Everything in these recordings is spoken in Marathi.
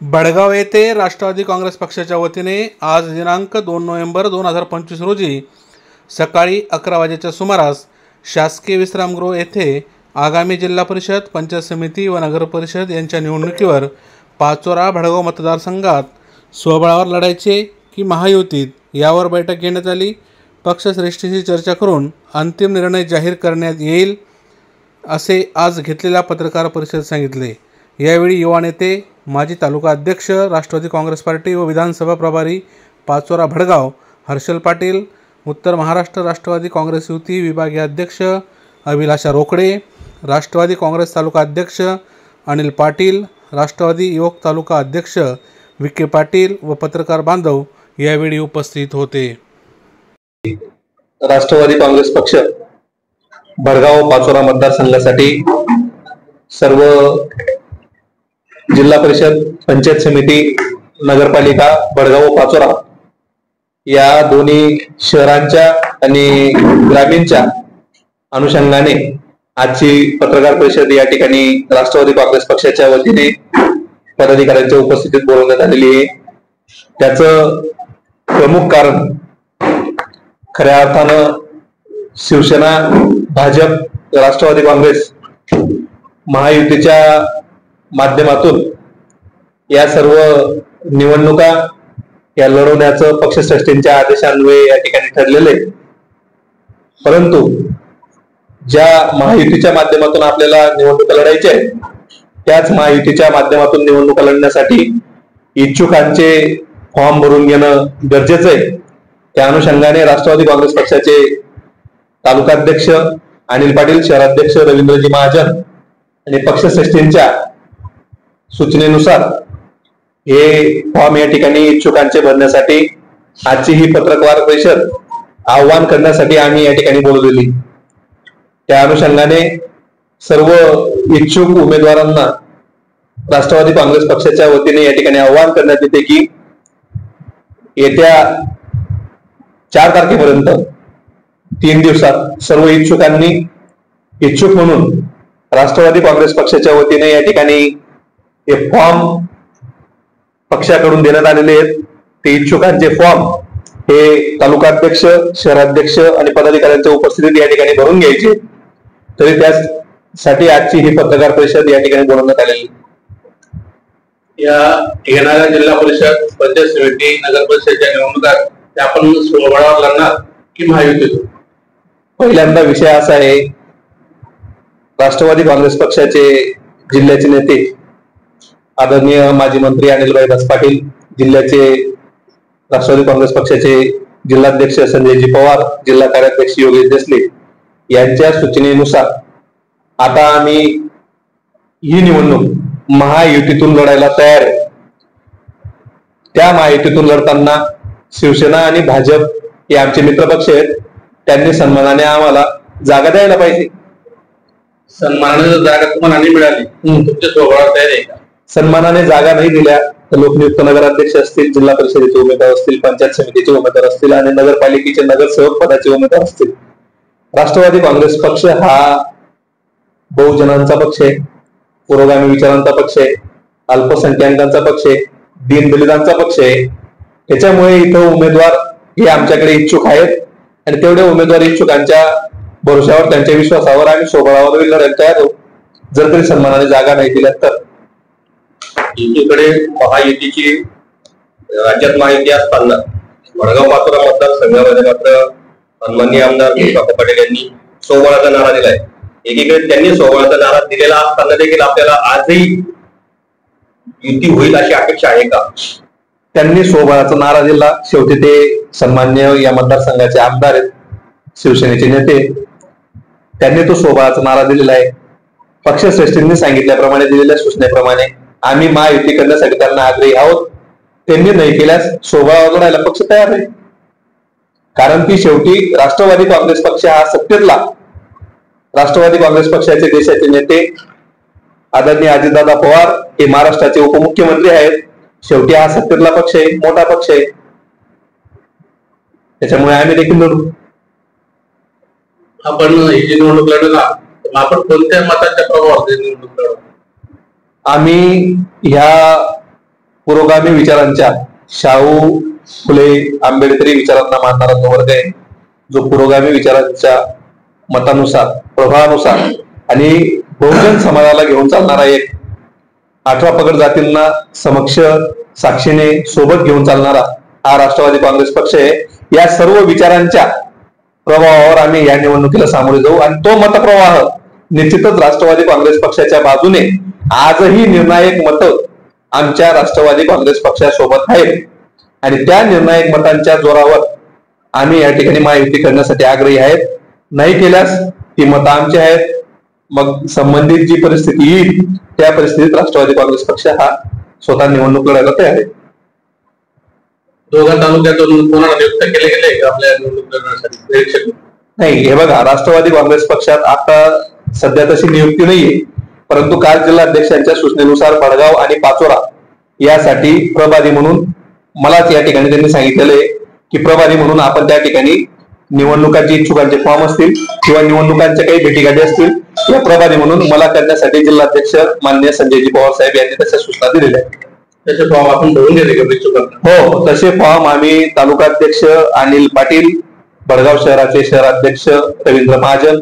बडगाव येथे राष्ट्रवादी काँग्रेस पक्षाच्या वतीने आज दिनांक 2 नोव्हेंबर 2025 रोजी सकाळी 11 वाजेच्या सुमारास शासकीय विश्रामगृह येथे आगामी जिल्हा परिषद, पंचायत समिती व नगर परिषद यांच्या निवडणुकीवर पाचोरा भडगाव मतदारसंघात स्वबळावर लढायचे की महायुतीत यावर बैठक घेण्यात आली। पक्षश्रेष्ठींशी चर्चा करून अंतिम निर्णय जाहीर करण्यात येईल असे आज घेतलेल्या पत्रकार परिषदेत सांगितले। यावेळी युवा नेते, माजी तालुका अध्यक्ष, राष्ट्रवादी काँग्रेस पार्टी व विधानसभा प्रभारी पाचोरा भडगाव हर्षल पाटील, उत्तर महाराष्ट्र राष्ट्रवादी काँग्रेस युती विभागीय अध्यक्ष अभिलाषा रोकडे, राष्ट्रवादी काँग्रेस तालुका अध्यक्ष अनिल पाटील, राष्ट्रवादी युवक तालुका अध्यक्ष विखे पाटील व पत्रकार बांधव यावेळी उपस्थित होते। राष्ट्रवादी काँग्रेस पक्ष भडगाव पाचोरा मतदारसंघासाठी सर्व जिल्हा परिषद, पंचायत समिती, नगरपालिका भडगाव व पाचोरा या दोन्ही शहरांच्या आणि ग्रामीणच्या अनुषंगाने आजची पत्रकार परिषद या ठिकाणी राष्ट्रवादी काँग्रेस पक्षाच्या वतीने पदाधिकाऱ्यांच्या उपस्थितीत बोलवण्यात आलेली आहे। त्याचं प्रमुख कारण खऱ्या अर्थानं शिवसेना, भाजप, राष्ट्रवादी काँग्रेस महायुतीच्या माध्यमातून या सर्व निवडणुका या लढवण्याचं पक्षश्रेष्ठींच्या आदेशान्वये या ठिकाणी ठरलेले। परंतु ज्या महायुतीच्या माध्यमातून आपल्याला निवडणुका लढायच्या आहेत त्याच महायुतीच्या माध्यमातून निवडणुका लढण्यासाठी इच्छुकांचे फॉर्म भरून घेणं गरजेचं आहे। त्या अनुषंगाने राष्ट्रवादी काँग्रेस पक्षाचे तालुकाध्यक्ष अनिल पाटील, शहराध्यक्ष रवींद्रजी महाजन आणि पक्षश्रेष्ठींच्या सूचनेनुसार हे फॉर्म या ठिकाणी इच्छुकांचे भरण्यासाठी आजची ही पत्रकार परिषद आव्हान करण्यासाठी आम्ही या ठिकाणी बोलवलेली। त्या अनुषंगाने सर्व इच्छुक उमेदवारांना राष्ट्रवादी काँग्रेस पक्षाच्या वतीने या ठिकाणी आव्हान करण्यात येते की येत्या 4 तारखेपर्यंत 3 दिवसात सर्व इच्छुकांनी इच्छुक म्हणून राष्ट्रवादी काँग्रेस पक्षाच्या वतीने या ठिकाणी हे फॉर्म पक्षाकडून देण्यात आलेले आहेत। ते इच्छुकांचे फॉर्म हे तालुकाध्यक्ष, शहराध्यक्ष आणि पदाधिकाऱ्यांच्या उपस्थितीत या ठिकाणी भरून घ्यायचे। तरी त्यासाठी आजची ही पत्रकार परिषद या ठिकाणी बोलवण्यात आलेली। या येणाऱ्या जिल्हा परिषद, पंचायत समिती, नगर परिषदेच्या निवडणुका आपण स्वबळावर लढणार की महायुतीतून? पहिल्यांदा विषय असा आहे, राष्ट्रवादी काँग्रेस पक्षाचे जिल्ह्याचे नेते आदरणीय माजी मंत्री अनिलभाई दास पाटील, जिल्ह्याचे राष्ट्रवादी काँग्रेस पक्षाचे जिल्हाध्यक्ष संजयजी पवार, जिल्हा कार्याध्यक्ष योगेश देसले यांच्या सूचनेनुसार आता आम्ही ही निवडणूक महायुतीतून लढायला तयार आहे। त्या महायुतीतून लढताना शिवसेना आणि भाजप हे आमचे मित्रपक्ष आहेत, त्यांनी सन्मानाने आम्हाला जागा द्यायला पाहिजे। सन्मानाने जर जागा तुम्हाला नाही मिळाली तुमच्या स्वबळावर तयार आहे का? सन्मानाने जागा नाही दिल्या तर लोकनियुक्त नगराध्यक्ष असतील, जिल्हा परिषदेचे उमेदवार असतील, पंचायत समितीचे उमेदवार असतील आणि नगरपालिकेचे नगरसेवक पदाचे उमेदवार असतील। राष्ट्रवादी काँग्रेस पक्ष हा बहुजनांचा पक्ष आहे, पुरोगामी विचारांचा पक्ष आहे, अल्पसंख्याकांचा पक्ष आहे, दीनदलितांचा पक्ष आहे। त्याच्यामुळे इथं उमेदवार हे आमच्याकडे इच्छुक आहेत आणि तेवढे उमेदवार इच्छुकांच्या भरोशावर, त्यांच्या विश्वासावर आम्ही स्वबळावर लढायला तयार आहोत जर तरी सन्मानाने जागा नाही दिल्या तर। एकीकडे महायुतीची राज्यात माहिती असताना भडगाव पाचोरा मतदारसंघामध्ये मात्र सन्माननीय आमदार काका पाटील यांनी स्वबळाचा नारा दिलाय। एकीकडे त्यांनी स्वबळाचा नारा दिलेला असताना देखील आपल्याला आजही युती होईल अशी अपेक्षा आहे का? त्यांनी स्वबळाचा नारा दिला, शेवटी ते सन्मान्य या मतदारसंघाचे आमदार आहेत, शिवसेनेचे नेते, त्यांनी तो स्वबळाचा नारा दिलेला आहे। पक्षश्रेष्ठींनी सांगितल्याप्रमाणे, दिलेल्या सूचनेप्रमाणे आम्ही महायुती करण्यासाठी त्यांना आग्रही आहोत। त्यांनी नाही केल्यास स्वबळावर लढायला पक्ष तयार आहे, कारण की शेवटी राष्ट्रवादी काँग्रेस पक्ष हा सत्तेतला, राष्ट्रवादी काँग्रेस पक्षाचे देशाचे नेते आदरणीय अजितदादा पवार हे महाराष्ट्राचे उपमुख्यमंत्री आहेत। शेवटी हा सत्तेतला पक्ष आहे, मोठा पक्ष आहे, त्याच्यामुळे आम्ही देखील लढू। आपण ही जी निवडणूक लढवला आपण कोणत्या मताच्या प्रभावावर निवडणूक लढवू? आम्ही ह्या पुरोगामी विचारांच्या, शाहू फुले आंबेडकरी विचारांना मानणारा तो वर्ग आहे, जो पुरोगामी विचारांच्या मतानुसार, प्रभावानुसार आणि बहुजन समाजाला घेऊन चालणारा एक 18 पगड जातींना समक्ष साक्षीने सोबत घेऊन चालणारा हा राष्ट्रवादी काँग्रेस पक्ष आहे. या सर्व विचारांच्या प्रभावावर आम्ही या निवडणुकीला सामोरे जाऊ आणि तो मतप्रवाह निश्चितच राष्ट्रवादी काँग्रेस पक्षाच्या बाजूने आजही निर्णायक मत आमच्या राष्ट्रवादी काँग्रेस पक्षासोबत आहेत आणि त्या निर्णायक मतांच्या जोरावर आम्ही या ठिकाणी महायुती करण्यासाठी आग्रही आहेत. नाही केल्यास ती मतं आमची आहेत. मग संबंधित जी परिस्थिती येईल त्या परिस्थितीत राष्ट्रवादी काँग्रेस पक्ष हा स्वतः निवडणूक लढायला तयार आहे. दोघा तालुक्यातून कोणाला नियुक्त केले गेले आपल्या निवडणूक लढवण्यासाठी? नाही, हे बघा, राष्ट्रवादी काँग्रेस पक्षात आता सध्या तशी नियुक्ती नाहीये, परंतु काल जिल्हाध्यक्षांच्या सूचनेनुसार भडगाव आणि पाचोरा यासाठी प्रभारी म्हणून मलाच या ठिकाणी त्यांनी सांगितलेलं आहे की प्रभारी म्हणून आपण त्या ठिकाणी निवडणुकांची इच्छुकांचे फॉर्म असतील किंवा निवडणुकांच्या काही भेटीगाठी असतील, या प्रभारी म्हणून मला करण्यासाठी जिल्हाध्यक्ष माननीय संजयजी पवार साहेब यांनी तशा सूचना दिलेल्या आहेत. त्याचे फॉर्म आपण भरून दिले का इच्छुकांना? हो, तसे फॉर्म आम्ही तालुकाध्यक्ष अनिल पाटील, भडगाव शहराचे शहराध्यक्ष रवींद्र महाजन,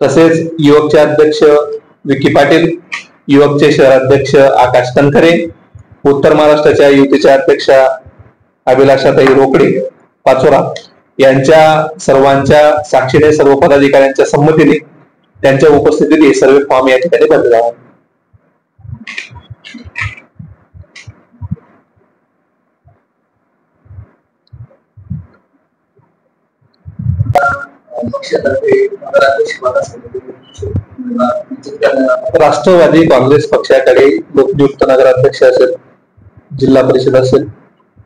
तसेच युवकचे अध्यक्ष विकी पाटील, युवकचे शहराध्यक्ष आकाश तनखरे, उत्तर महाराष्ट्राच्या युतीचे अध्यक्ष अभिलाषाताई रोकडे पाचोरा यांच्या सर्वांच्या साक्षीने, सर्व पदाधिकाऱ्यांच्या संमतीने, त्यांच्या उपस्थितीत हे सर्व फॉर्म या ठिकाणी भरले जाणार. राष्ट्रवादी काँग्रेस पक्षाकडे लोकनियुक्त नगराध्यक्ष असेल, जिल्हा परिषद असेल,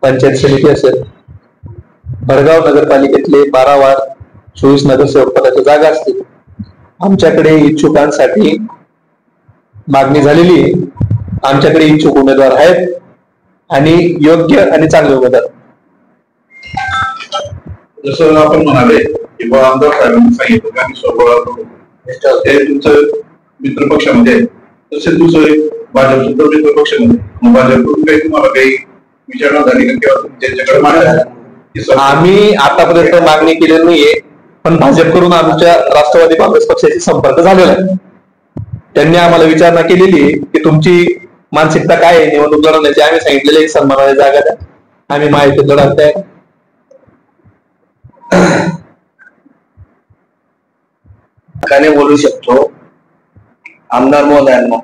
पंचायत समिती असेल, भडगाव नगरपालिकेतले 12 वार्ड 24 नगरसेवक पदाच्या जागा असतील. आमच्याकडे इच्छुकांसाठी मागणी झालेली आहे. आमच्याकडे इच्छुक उमेदवार आहेत आणि योग्य आणि चांगले उमेदवार. जसं आपण म्हणाले की आमदार साहेबांनी सांगितलं की आम्ही स्वबळावर ते तुमचं मित्रपक्षामध्ये आहे, तसे दुसरं भाजप सुद्धा मित्रपक्षामध्ये. भाजपकडून काही तुम्हाला काही विचारणा झाली का किंवा त्यांच्याकडे मांडा? आम्ही आतापर्यंत मागणी केलेली नाहीये, पण भाजपकडून आमच्या राष्ट्रवादी काँग्रेस पक्षाशी संपर्क झालेला आहे. त्यांनी आम्हाला विचारणा केलेली आहे की तुमची मानसिकता काय आहे निवडणूक लढवण्याची. आम्ही सांगितलेले एक सन्मानाची जागा द्या, आम्ही माहिती लढवत आहे. बोलू शकतो आमदार महोदयांना,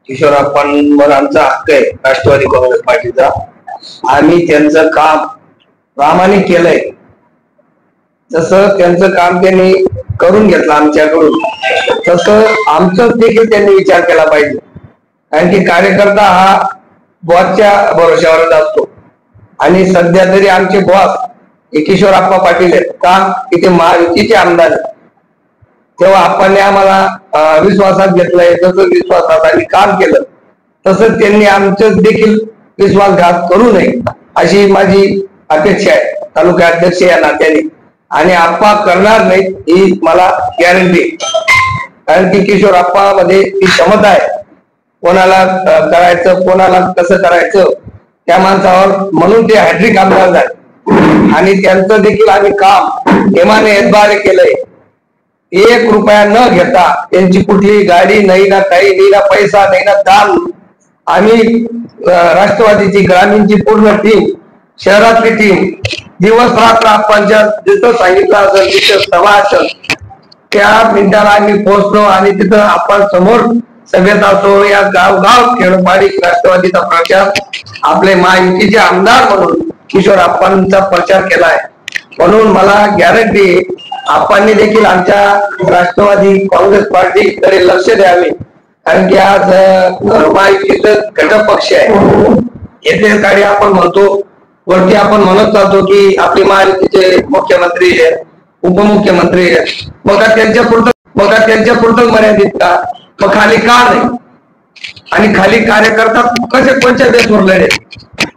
किशोरप्पांवर आमचा हक्क आहे राष्ट्रवादी काँग्रेस पार्टीचा. आम्ही त्यांचं काम प्रामाणिक केलंय, जसं त्यांचं काम त्यांनी करून घेतलं आमच्याकडून, तसं आमचं देखील त्यांनी विचार केला पाहिजे. कारण की कार्यकर्ता हा बॉसच्या भरोश्यावरच असतो आणि सध्या तरी आमचे बॉस किशोरप्पा पाटील आहेत का की ते महायुतीचे आमदार आहेत. तेव्हा आपण आम्हाला विश्वासात घेतलंय, जसं विश्वासात आणि काम केलं तसंच त्यांनी आमचं देखील विश्वासघात करू नये अशी माझी अपेक्षा आहे तालुका अध्यक्ष या नात्याने. आणि आप्पा करणार नाहीत ही मला गॅरंटी, कारण की किशोरप्पा मध्ये ती क्षमता आहे. कोणाला करायचं, कोणाला कसं करायचं त्या माणसावर, म्हणून ते हॅट्रिक आमदार झाले. आणि त्यांचं देखील आम्ही काम हेमाने एतबारे केलंय. 1 रुपया न घेता, त्यांची कुठली गाडी नाही ना, काही नाही ना, पैसा नाही ना, दान. आम्ही राष्ट्रवादीची ग्रामीणची पूर्ण टीम, शहरातली टीम, दिवस रात्र आपणच्या जिथं सांगितलं असेल तिथं सभा असेल त्या मिनिटाला आम्ही पोहोचलो आणि तिथं आपण समोर सभेत असो. या गावगाव खेळोपाडी राष्ट्रवादीचा प्रचार आपले महायुतीचे आमदार म्हणून किशोरप्पांचा प्रचार केलाय. म्हणून मला गॅरंटी आपण देखील आमच्या राष्ट्रवादी काँग्रेस पार्टीकडे लक्ष द्यावे, कारण की आज महायुतीचा घटक पक्ष आहे. येथे काही आपण म्हणतो, वरती आपण म्हणत चालतो की आपले महायुतीचे मुख्यमंत्री आहेत, उपमुख्यमंत्री आहेत, मग त्यांच्या पुरतं मर्यादित का, मग खाली का नाही? आणि खाली कार्यकर्ता कसे कोणत्या देशवर लढे?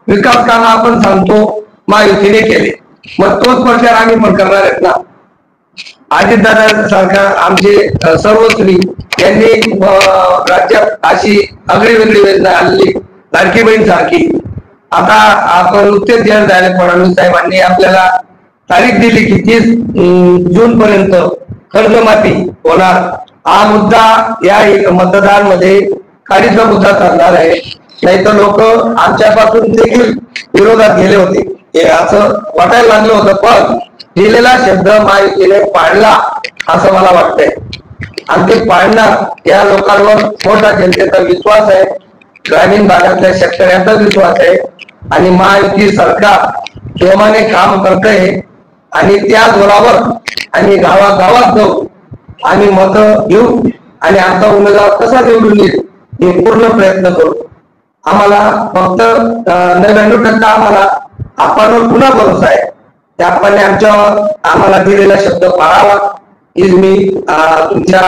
विकास काम आपण सांगतो महायुतीने केले, मग तोच प्रचार आम्ही पण करणार आहेत ना. अजितदादा सारखा आमचे सर्वश्री यांनी राज्यात अशी आगळी वेगळी योजना आणली, लाडकी बहीण सारखी. आता आपण नुकतेच जाहीर झाले, फडणवीस साहेबांनी आपल्याला तारीख दिली की 30 जून पर्यंत कर्जमाफी होणार. हा मुद्दा या मतदारांमध्ये काळीचा मुद्दा ठरणार आहे. नाही तर लोक आमच्यापासून देखील विरोधात गेले होते, हे असं वाटायला लागलं होतं. पण दिलेला शब्द महायुतीने पाळला असं मला वाटतंय, आणि ते पाळणार या लोकांवर मोठा जनतेचा विश्वास आहे, ग्रामीण भागातल्या शेतकऱ्यांचा विश्वास आहे. आणि महायुती सरकार प्रेमाने काम करते, आणि त्या जोरावर आणि गावागावात जाऊ आणि मतं घेऊ आणि आमचा उमेदवार कसा निवडून येईल हे पूर्ण प्रयत्न करू. आम्हाला फक्त 99% आम्हाला आपणवर पुन्हा भरोसा आहे. त्या आपण आम्हाला दिलेला शब्द पाळावा ही मी तुमच्या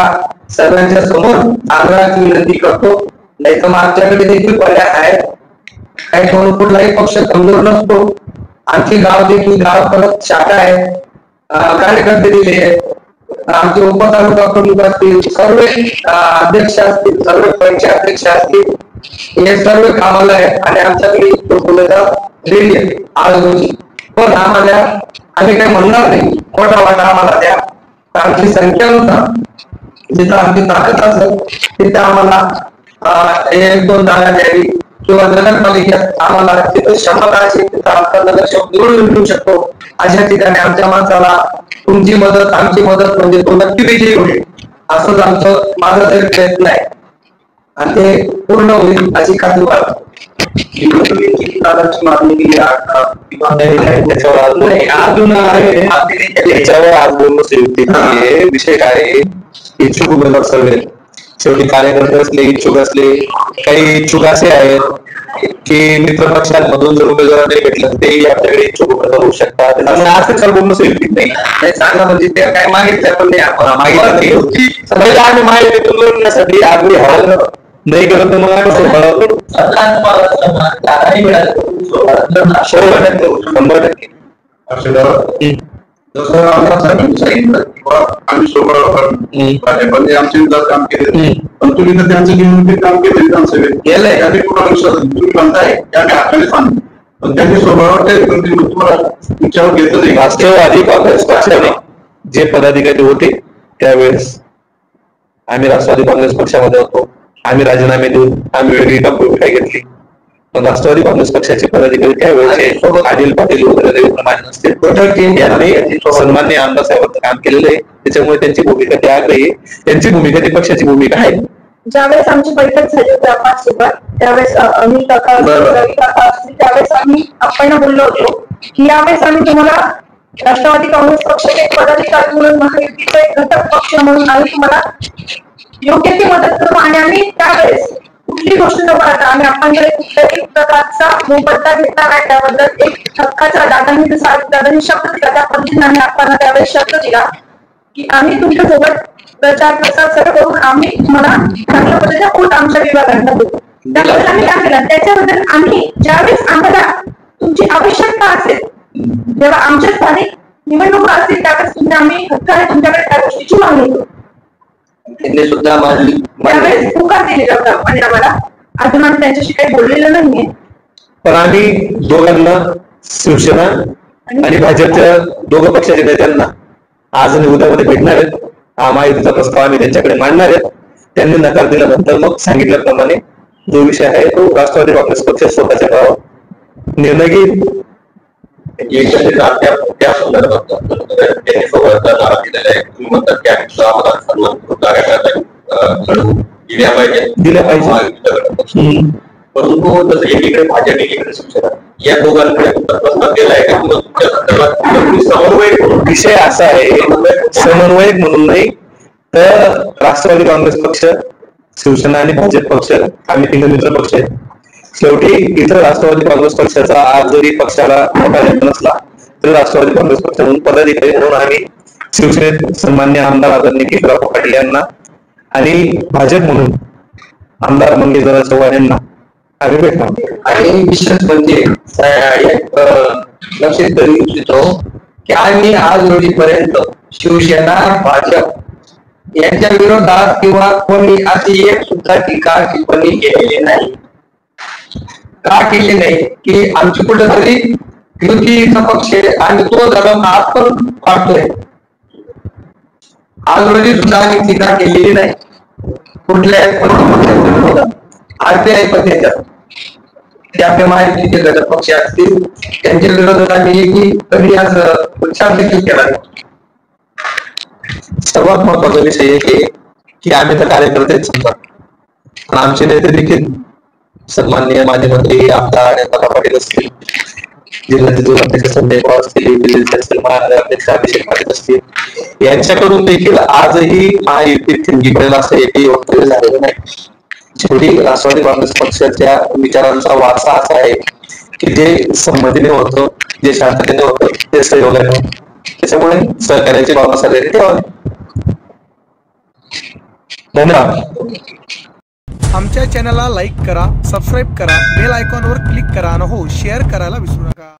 सर्वांच्या समोर आग्रहाची विनंती करतो. नाही तर आमच्याकडे देखील पर्याय आहेत. काही कोण कुठलाही पक्ष कमजोर नसतो. आमची गाव देखील गाव परत शाखा आहे, कार्यकर्ते दिले आहेत. आमचे उपतालुका प्रमुख असतील, सर्व अध्यक्ष असतील, सर्व पंचायत असतील, हे सर्व कामाला आहेत. आणि आमच्याकडे रेडी आहे आज रोजी. पण आम्ही काही म्हणणार नाही, मोठा वाटा आम्हाला द्या. आमची संख्यानुसार जिथं आमची ताकद असेल तिथे आम्हाला 1-2 जागा द्यावी, किंवा नगरपालिकेत आम्हाला तिथे क्षमता असेल तिथं आमचा नगरसेवक निवडून देऊ शकतो. अशा ठिकाणी आमच्या माणसाला तुमची मदत आमची मदत म्हणजे तो नक्की विजयी होईल, असंच आमचं माझा तरी प्रयत्न आहे, आणि ते पूर्ण होईल अशी खात्री वाटते. त्याच्यावर आज बोलणं विषय काय, इच्छुक उमेदवार सर्वे शेवटी कार्यकर्ते असले, इच्छुक असले, काही इच्छुक असे आहेत की मित्र पक्षांमधून जर उमेदवार नाही भेटलं तेही आपल्याकडे इच्छुक उमेदवार होऊ शकतात. त्यामुळे असं चाल बोलणं सोयीस्कर नाही. चांगलं म्हणजे ते काय मागितलं पण नाही, आपण मागितलं आम्ही माहिती लढण्यासाठी आग्रही हवं नाही करत, मग आम्ही 100% जसं आम्हाला सांगितलं आम्ही भाजपाने आमचे विरोधात काम केले, पण तुम्ही तर त्यांचं घेऊन काम केले विधानसभेत आम्ही तुम्ही म्हणताय की आम्ही हाताने सांगतो, पण त्यांनी स्वभावावर तुम्हाला विचार घेतलं नाही. राष्ट्रवादी काँग्रेस पक्षाने जे पदाधिकारी होते त्यावेळेस आम्ही राष्ट्रवादी काँग्रेस पक्षामध्ये होतो. आम्ही राजीनामे देऊन आम्ही वेगळी भूमिका घेतली, पण राष्ट्रवादी काँग्रेस पक्षाचे पदाधिकारी त्यावेळेस आदिल पाटील वगैरे यांनी सन्मान्य आमदार साहेबांचं काम केलेलं आहे. त्याच्यामुळे त्यांची भूमिका ती आग्रही आहे, त्यांची भूमिका ती पक्षाची भूमिका आहे. ज्यावेळेस आमची बैठक झाली त्यावेळेस त्यावेळेस आम्ही आपण बोललो होतो की यावेळेस आम्ही तुम्हाला राष्ट्रवादी काँग्रेस पक्षाचे एक पदाधिकारी म्हणून, महायुतीचा एक घटक पक्ष म्हणून आम्ही तुम्हाला योग्य ती मदत करू. आणि आम्ही त्यावेळेस कुठली गोष्ट न पाहता आम्ही आपल्याकडे कुठल्याही प्रकारचा मोबदला घेतला नाही. त्याबद्दल एक हक्काचा दादांनी शब्द दिला, त्या पद्धतीने आम्ही आपल्याला त्यावेळेस शब्द दिला की आम्ही तुमच्यासोबत प्रचार प्रसार सर्व करून आम्ही तुम्हाला चांगल्या पद्धतीने पोट आमच्या विभागांना देऊ. त्याबद्दल आम्ही काय केलं, त्याच्याबद्दल आम्ही ज्यावेळेस आम्हाला तुमची आवश्यकता असेल, जेव्हा आमच्या स्थानिक निवडणुका असतील त्यावेळेस तुम्ही आम्ही हक्काने तुमच्याकडे त्या गोष्टीची मागणी करू. त्यांनी सुद्धा त्यावेळेस पुकार दिलेला होता आणि आम्हाला अजून आम्ही त्यांच्याशी काही बोललेलं नाहीये. पण आम्ही दोघांना, शिवसेना आणि भाजपच्या दोघं पक्षाच्या नेत्यांना आज आणि उद्यामध्ये भेटणार आहेत. हा महायुतीचा प्रस्ताव आम्ही त्यांच्याकडे मांडणार आहेत. त्यांनी नकार दिल्यानंतर मग सांगितल्याप्रमाणे जो विषय आहे तो राष्ट्रवादी काँग्रेस पक्ष स्वतःच्या गावात निर्णय घेईल. त्या संदर्भात त्यांनी सोबत नारा दिलेला आहे. तुम्ही म्हणतात की दिल्या पाहिजे, परंतु जसं एकीकडे भाजप एकीकडे शिवसेना या दोघांकडे प्रस्ताव केलाय का समन्वय विषय असा आहे, समन्वयक म्हणून नाही तर राष्ट्रवादी काँग्रेस पक्ष, शिवसेना आणि भाजप पक्ष आम्ही 3 मित्र पक्ष आहेत. शेवटी इथं राष्ट्रवादी काँग्रेस पक्षाचा आज जरी पक्षाला मोठा नेता नसला तरी राष्ट्रवादी काँग्रेस पक्ष म्हणून पदाधिकारी म्हणून आम्ही शिवसेनेत सन्मान्य आमदार आदरणीय केशवराव पाटील यांना आणि भाजप म्हणून आमदार मंगेशदादा चव्हाण यांना आम्ही भेटणार. आणि विशेष म्हणजे लक्षात करू इच्छितो की आम्ही आज रोजीपर्यंत शिवसेना, भाजप यांच्या विरोधात किंवा कोणी अशी एक सुद्धा टीका टिप्पणी केलेली नाही. का केले नाही की आमची कुठेतरी युतीचा पक्ष आहे आणि तो धर्म आज पण पाळतोय. आज रोजी सुद्धा आम्ही टीका केलेली नाही कुठल्याही RBI पण त्याच्यात ते आपल्या महायुतीचे घटक पक्ष असतील त्यांच्या विरोधात आम्ही कधी आज उच्चार देखील केला नाही. सर्वात महत्वाचा विषय आहे की आम्ही तर कार्यकर्ते समजा आमचे नेते देखील सन्माननीय माजी मंत्री आमदार नेता पाटील असतील, जिल्ह्याचे संजय पवार असतील, महाराष्ट्राध्यक्ष अभिषेक पाटील असतील, यांच्याकडून देखील आजही महायुतीत ठिणगी पडेल असं एकही वक्तव्य झालेलं नाही. शेवटी राष्ट्रवादी काँग्रेस पक्षाच्या विचारांचा वारसा असा आहे की जे संमतीने होतं, जे शांततेने होतं ते सहयोगाने होतं. त्याच्यामुळे सहकार्याची भावना सगळ्यांनी ठेवावी. धन्यवाद. आमच्या चॅनलला लाईक करा, सबस्क्राईब करा, बेल आयकॉनवर क्लिक करा आणि हो शेअर करायला विसरू नका.